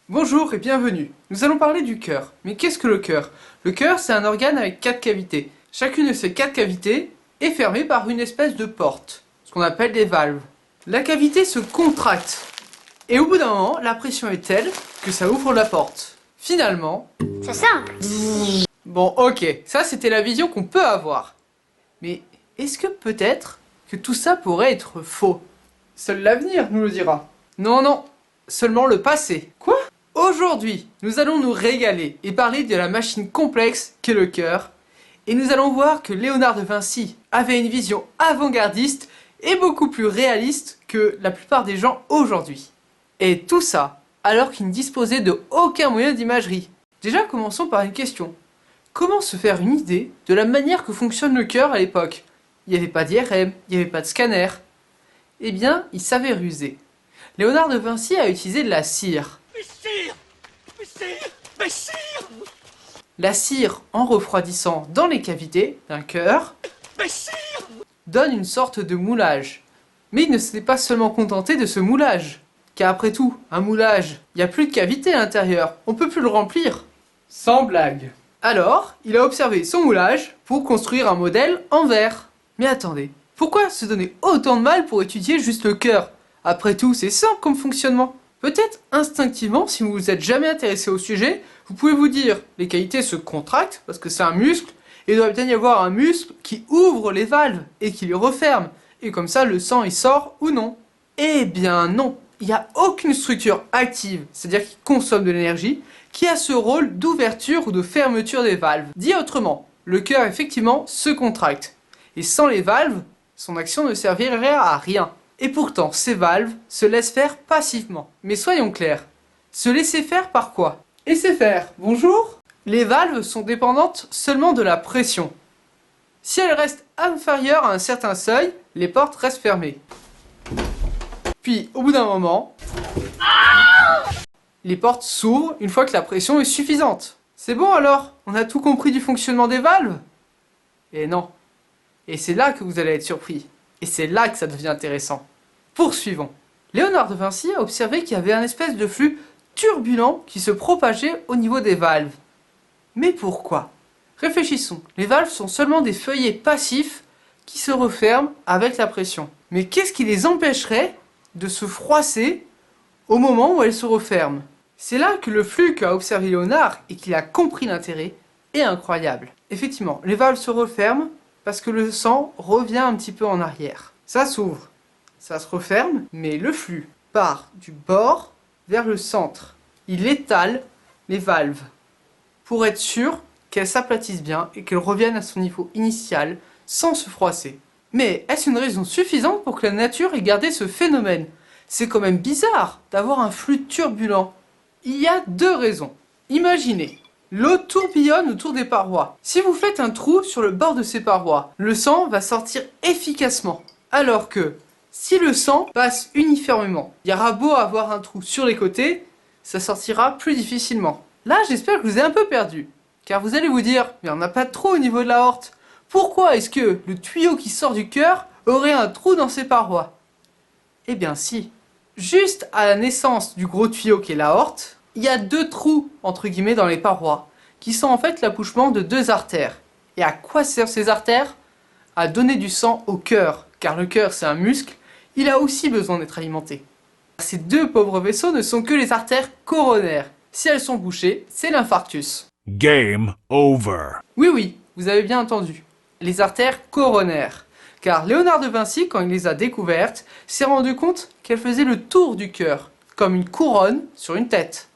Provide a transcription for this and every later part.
Bonjour et bienvenue. Nous allons parler du cœur. Mais qu'est-ce que le cœur? Le cœur, c'est un organe avec 4 cavités. Chacune de ces 4 cavités est fermée par une espèce de porte, ce qu'on appelle des valves. La cavité se contracte. Et au bout d'un moment, la pression est telle que ça ouvre la porte. Finalement... C'est simple. Bon, ok, ça c'était la vision qu'on peut avoir. Mais est-ce que peut-être que tout ça pourrait être faux? Seul l'avenir nous le dira. Non, seulement le passé. Quoi? Aujourd'hui, nous allons nous régaler et parler de la machine complexe qu'est le cœur. Et nous allons voir que Léonard de Vinci avait une vision avant-gardiste et beaucoup plus réaliste que la plupart des gens aujourd'hui. Et tout ça, alors qu'il ne disposait de aucun moyen d'imagerie. Déjà, commençons par une question. Comment se faire une idée de la manière que fonctionne le cœur à l'époque? Il n'y avait pas d'IRM, il n'y avait pas de scanner. Eh bien, il savait ruser. Léonard de Vinci a utilisé de la cire. La cire, en refroidissant dans les cavités d'un cœur, donne une sorte de moulage. Mais il ne s'était pas seulement contenté de ce moulage. Car après tout, un moulage, il n'y a plus de cavité à l'intérieur, on peut plus le remplir. Sans blague. Alors, il a observé son moulage pour construire un modèle en verre. Mais attendez, pourquoi se donner autant de mal pour étudier juste le cœur? Après tout, c'est simple comme fonctionnement. Peut-être instinctivement, si vous vous êtes jamais intéressé au sujet, vous pouvez vous dire, les cavités se contractent parce que c'est un muscle, et il doit bien y avoir un muscle qui ouvre les valves et qui les referme, et comme ça le sang il sort ou non. Eh bien non, il n'y a aucune structure active, c'est-à-dire qui consomme de l'énergie, qui a ce rôle d'ouverture ou de fermeture des valves. Dit autrement, le cœur effectivement se contracte, et sans les valves, son action ne servirait à rien. Et pourtant, ces valves se laissent faire passivement. Mais soyons clairs, se laisser faire par quoi? Laisser faire, bonjour? Les valves sont dépendantes seulement de la pression. Si elles restent inférieures à un certain seuil, les portes restent fermées. Puis, au bout d'un moment, les portes s'ouvrent une fois que la pression est suffisante. C'est bon alors? On a tout compris du fonctionnement des valves? Et non. Et c'est là que vous allez être surpris. Et c'est là que ça devient intéressant. Poursuivons. Léonard de Vinci a observé qu'il y avait un espèce de flux turbulent qui se propageait au niveau des valves. Mais pourquoi? Réfléchissons. Les valves sont seulement des feuillets passifs qui se referment avec la pression. Mais qu'est-ce qui les empêcherait de se froisser au moment où elles se referment? C'est là que le flux qu'a observé Léonard et qu'il a compris l'intérêt est incroyable. Effectivement, les valves se referment parce que le sang revient un petit peu en arrière. Ça s'ouvre, ça se referme, mais le flux part du bord vers le centre. Il étale les valves pour être sûr qu'elles s'aplatissent bien et qu'elles reviennent à son niveau initial sans se froisser. Mais est-ce une raison suffisante pour que la nature ait gardé ce phénomène? C'est quand même bizarre d'avoir un flux turbulent. Il y a 2 raisons. Imaginez. L'eau tourbillonne autour des parois. Si vous faites un trou sur le bord de ces parois, le sang va sortir efficacement. Alors que, si le sang passe uniformément, il y aura beau avoir un trou sur les côtés, ça sortira plus difficilement. Là, j'espère que je vous ai un peu perdu. Car vous allez vous dire, mais on n'a pas de trou au niveau de la aorte. Pourquoi est-ce que le tuyau qui sort du cœur aurait un trou dans ses parois? Eh bien si. Juste à la naissance du gros tuyau qui est l'aorte, il y a 2 trous, entre guillemets, dans les parois, qui sont en fait l'accouchement de 2 artères. Et à quoi servent ces artères? À donner du sang au cœur, car le cœur c'est un muscle, il a aussi besoin d'être alimenté. Ces 2 pauvres vaisseaux ne sont que les artères coronaires. Si elles sont bouchées, c'est l'infarctus. Game over. Oui, vous avez bien entendu. Les artères coronaires. Car Léonard de Vinci, quand il les a découvertes, s'est rendu compte qu'elles faisaient le tour du cœur, comme une couronne sur une tête.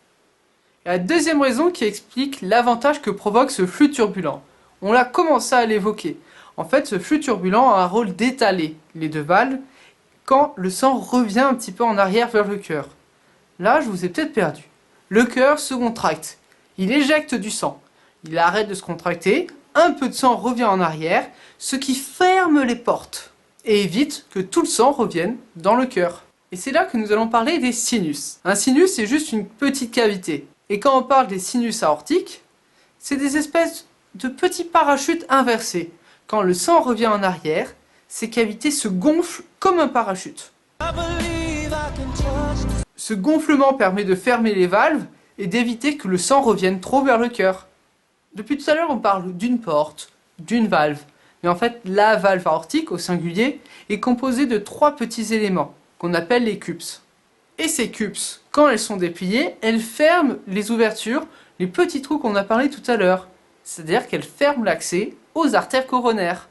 Et la deuxième raison qui explique l'avantage que provoque ce flux turbulent. On l'a commencé à l'évoquer. En fait, ce flux turbulent a un rôle d'étaler les 2 valves quand le sang revient un petit peu en arrière vers le cœur. Là, je vous ai peut-être perdu. Le cœur se contracte. Il éjecte du sang. Il arrête de se contracter. Un peu de sang revient en arrière, ce qui ferme les portes et évite que tout le sang revienne dans le cœur. Et c'est là que nous allons parler des sinus. Un sinus, c'est juste une petite cavité. Et quand on parle des sinus aortiques, c'est des espèces de petits parachutes inversés. Quand le sang revient en arrière, ces cavités se gonflent comme un parachute. Ce gonflement permet de fermer les valves et d'éviter que le sang revienne trop vers le cœur. Depuis tout à l'heure, on parle d'une porte, d'une valve, mais en fait, la valve aortique, au singulier, est composée de 3 petits éléments, qu'on appelle les cups. Et ces cups, quand elles sont dépliées, elles ferment les ouvertures, les petits trous qu'on a parlé tout à l'heure. C'est-à-dire qu'elles ferment l'accès aux artères coronaires.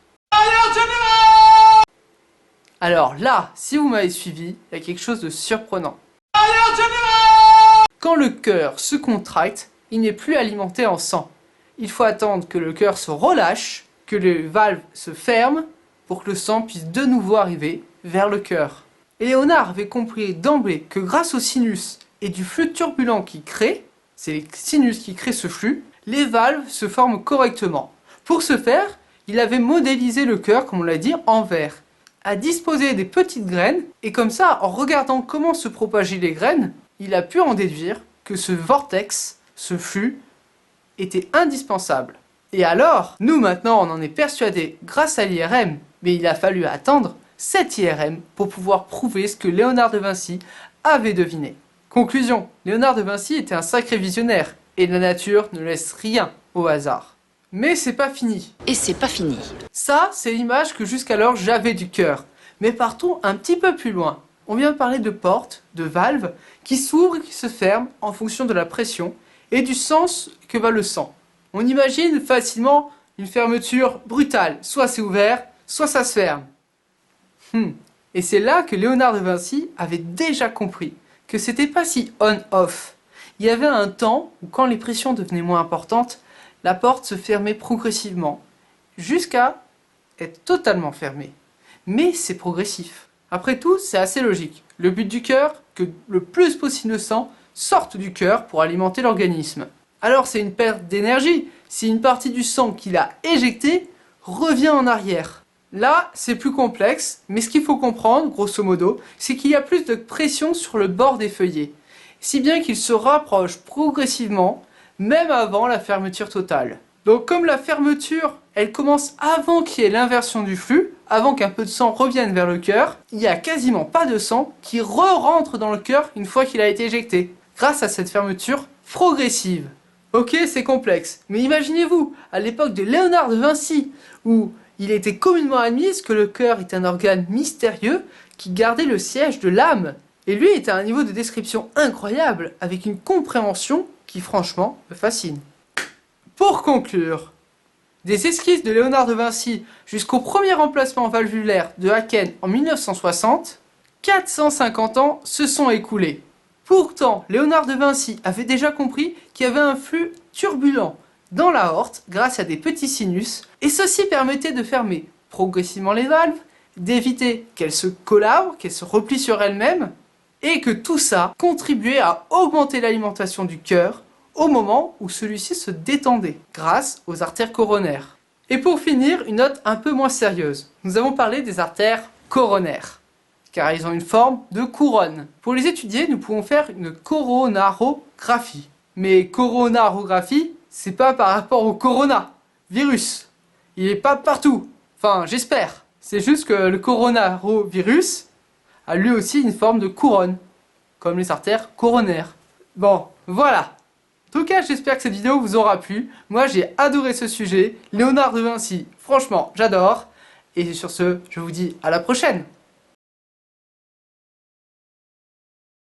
Alors là, si vous m'avez suivi, il y a quelque chose de surprenant. Quand le cœur se contracte, il n'est plus alimenté en sang. Il faut attendre que le cœur se relâche, que les valves se ferment, pour que le sang puisse de nouveau arriver vers le cœur. Et Léonard avait compris d'emblée que grâce au sinus et du flux turbulent qu'il crée, c'est les sinus qui créent ce flux, les valves se forment correctement. Pour ce faire, il avait modélisé le cœur, comme on l'a dit, en verre, à disposer des petites graines, et comme ça, en regardant comment se propageaient les graines, il a pu en déduire que ce vortex, ce flux, était indispensable. Et alors, nous maintenant, on en est persuadés grâce à l'IRM, mais il a fallu attendre cet IRM pour pouvoir prouver ce que Léonard de Vinci avait deviné. Conclusion, Léonard de Vinci était un sacré visionnaire, et la nature ne laisse rien au hasard. Mais c'est pas fini. Et c'est pas fini. Ça, c'est l'image que jusqu'alors j'avais du cœur. Mais partons un petit peu plus loin. On vient de parler de portes, de valves, qui s'ouvrent et qui se ferment en fonction de la pression et du sens que va le sang. On imagine facilement une fermeture brutale. Soit c'est ouvert, soit ça se ferme. Et c'est là que Léonard de Vinci avait déjà compris que c'était pas si on-off. Il y avait un temps où quand les pressions devenaient moins importantes, la porte se fermait progressivement, jusqu'à être totalement fermée. Mais c'est progressif. Après tout, c'est assez logique. Le but du cœur, que le plus possible de sang sorte du cœur pour alimenter l'organisme. Alors c'est une perte d'énergie si une partie du sang qu'il a éjecté revient en arrière. Là, c'est plus complexe, mais ce qu'il faut comprendre, grosso modo, c'est qu'il y a plus de pression sur le bord des feuillets, si bien qu'il se rapproche progressivement, même avant la fermeture totale. Donc comme la fermeture, elle commence avant qu'il y ait l'inversion du flux, avant qu'un peu de sang revienne vers le cœur, il n'y a quasiment pas de sang qui re-rentre dans le cœur une fois qu'il a été éjecté, grâce à cette fermeture progressive. Ok, c'est complexe, mais imaginez-vous, à l'époque de Léonard de Vinci, où il était communément admis que le cœur est un organe mystérieux qui gardait le siège de l'âme. Et lui était à un niveau de description incroyable, avec une compréhension qui franchement me fascine. Pour conclure, des esquisses de Léonard de Vinci jusqu'au premier emplacement valvulaire de Haken en 1960, 450 ans se sont écoulés. Pourtant, Léonard de Vinci avait déjà compris qu'il y avait un flux turbulent dans l'aorte grâce à des petits sinus, et ceci permettait de fermer progressivement les valves, d'éviter qu'elles se collabrent, qu'elles se replient sur elles-mêmes, et que tout ça contribuait à augmenter l'alimentation du cœur au moment où celui-ci se détendait, grâce aux artères coronaires. Et pour finir, une note un peu moins sérieuse. Nous avons parlé des artères coronaires, car ils ont une forme de couronne. Pour les étudier, nous pouvons faire une coronarographie. Mais coronarographie, c'est pas par rapport au coronavirus. Il est pas partout. Enfin, j'espère. C'est juste que le coronavirus a lui aussi une forme de couronne, comme les artères coronaires. Bon, voilà. En tout cas, j'espère que cette vidéo vous aura plu. Moi, j'ai adoré ce sujet. Léonard de Vinci, franchement, j'adore. Et sur ce, je vous dis à la prochaine.